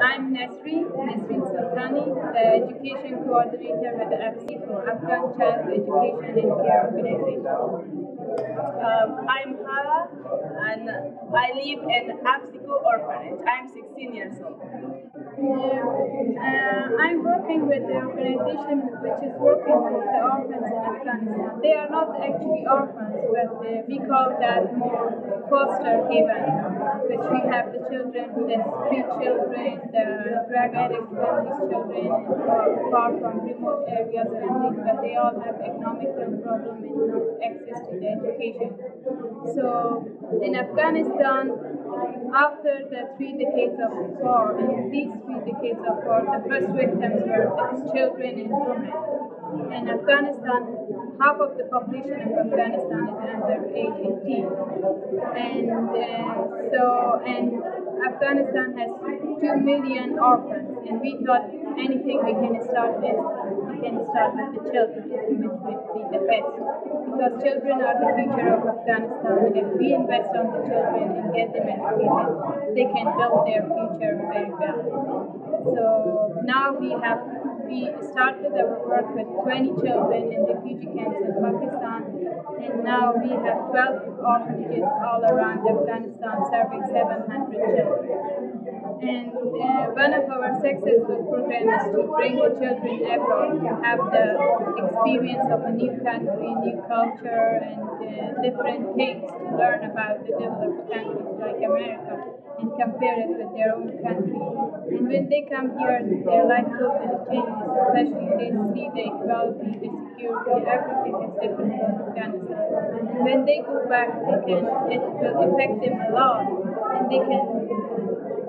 I'm Nesreen Sultani, the Education Coordinator with the AFCECO, Afghan Child Education and Care Organization. I'm Hala, and I live in AFCECO Orphanage. I'm 16 years old. I'm working with the organization which is working with the orphans in Afghanistan. They are not actually orphans, but we call that more foster haven, which we have the children, the street children, the drug addict families children, far from remote areas families, but they all have economical problem and no access to the education. So in Afghanistan, after the 3 decades of war, in these 3 decades of war, the first victims were the children and women. In Afghanistan, half of the population of Afghanistan is under age 18. And Afghanistan has 2 million orphans, and we thought anything we can start with the children, which would be the best. Because children are the future of Afghanistan. If we invest on the children and get them educated, they can build their future very well. So now we started our work with 20 children in refugee camps in Pakistan, and now we have 12 orphanages all around Afghanistan serving 700 children. And one of our successful programs is to bring the children abroad to have the experience of a new country, new culture, and different things to learn about the developed countries like America and compare it with their own country. And when they come here, their life totally changes, especially they see the equality, the security, everything is different in Afghanistan. And when they go back, it will affect them a lot, and they can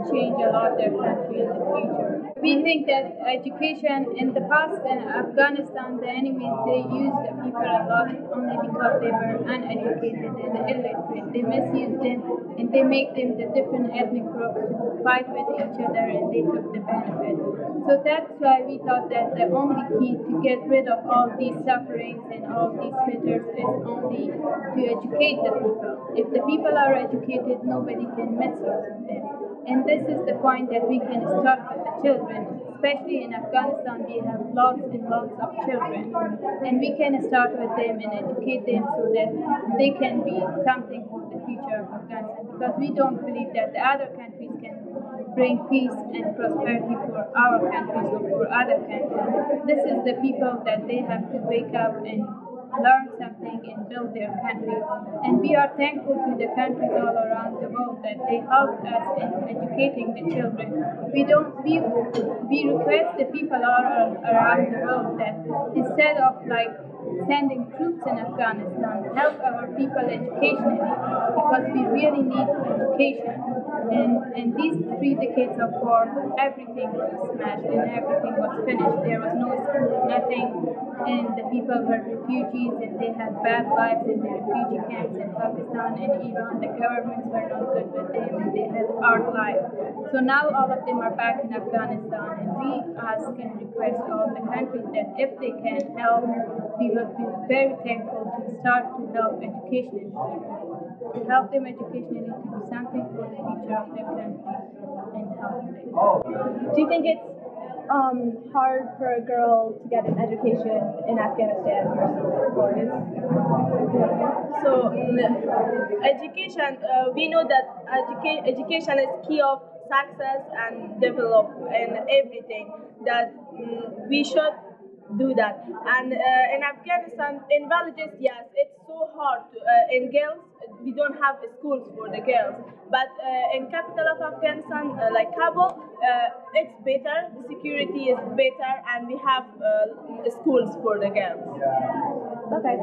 change a lot their country in the future. We think that education in the past in Afghanistan, the enemies, they used the people a lot only because they were uneducated and illiterate. They misused them and they make them the different ethnic groups to fight with each other, and they took the benefit. So that's why we thought that the only key to get rid of all these sufferings and all these bitters is only to educate the people. If the people are educated, nobody can misuse them. And this is the point that we can start with the children. Especially in Afghanistan, we have lots and lots of children. And we can start with them and educate them so that they can be something for the future of Afghanistan. Because we don't believe that the other countries can bring peace and prosperity for our countries or for other countries. This is the people that they have to wake up and learn something and build their country. And we are thankful to the countries all around the world that they help us in educating the children. We request the people all around the world that instead of sending troops in Afghanistan, help our people educationally, because we really need education. And these 3 decades of war, everything was smashed and everything was finished. There was no school, nothing, and the people were refugees and they had bad lives in the refugee camps in Pakistan and Iran. The governments were not good with them and they had hard lives. So now all of them are back in Afghanistan, and we ask and request all the countries that if they can help, we will be very thankful to start to help educationally, to help them educationally to do something for the future of their country and help them. Do you think it's hard for a girl to get an education in Afghanistan versus boys? So, education, we know that education is key of success and develop and everything, that we should do that. And in Afghanistan, in villages, yes, it's so hard to, in girls, we don't have schools for the girls, but in capital of Afghanistan, like Kabul, it's better, the security is better, and we have schools for the girls. Okay.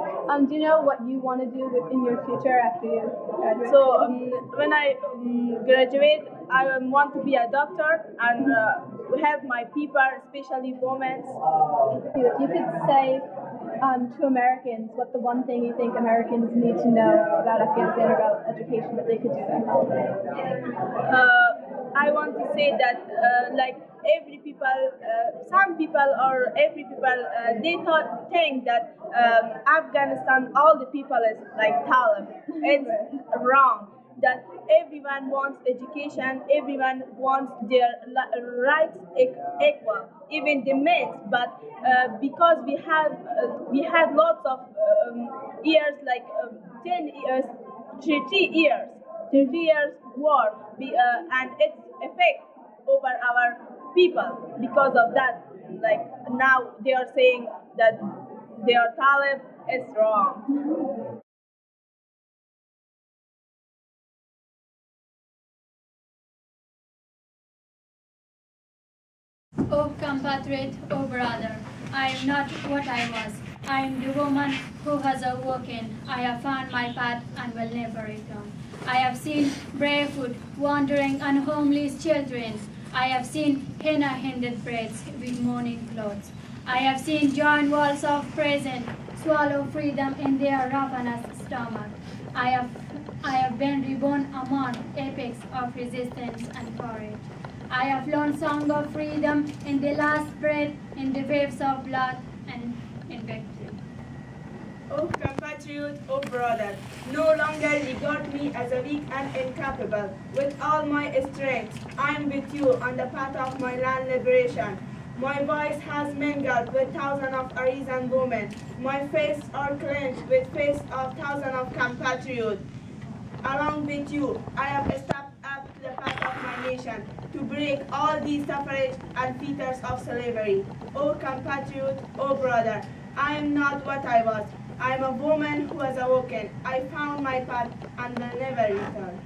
Do you know what you want to do in your future after you graduate? So when I graduate, I want to be a doctor and help my people, especially women. If you could say to Americans what the one thing you think Americans need to know about Afghanistan or about education that they could do to help. I want to say that every people, some people or every people, they think that Afghanistan, all the people is like Talib. It's wrong. that everyone wants education, everyone wants their rights equal, even the men. But because we had lots of years, like 10 years, 30 years war, and its effect over our people. Because of that, like now they are saying that their talib is wrong. O compatriot, O brother, I am not what I was. I am the woman who has awoken. I have found my path and will never return. I have seen barefoot, wandering, and homeless children. I have seen henna-handed braids with mourning clothes. I have seen giant walls of prison swallow freedom in their ravenous stomach. I have been reborn among epics of resistance and courage. I have learned song of freedom in the last breath, in the waves of blood and in victory. O compatriot, O brother, no longer regard me as a weak and incapable. With all my strength, I am with you on the path of my land liberation. My voice has mingled with thousands of artisan women. My fists are clenched with fists of thousands of compatriots. Along with you, I have stepped up to the path of my nation to break all these suffrage and fetters of slavery. O compatriot, O brother, I am not what I was. I am a woman who has awoken. I found my path and will never return.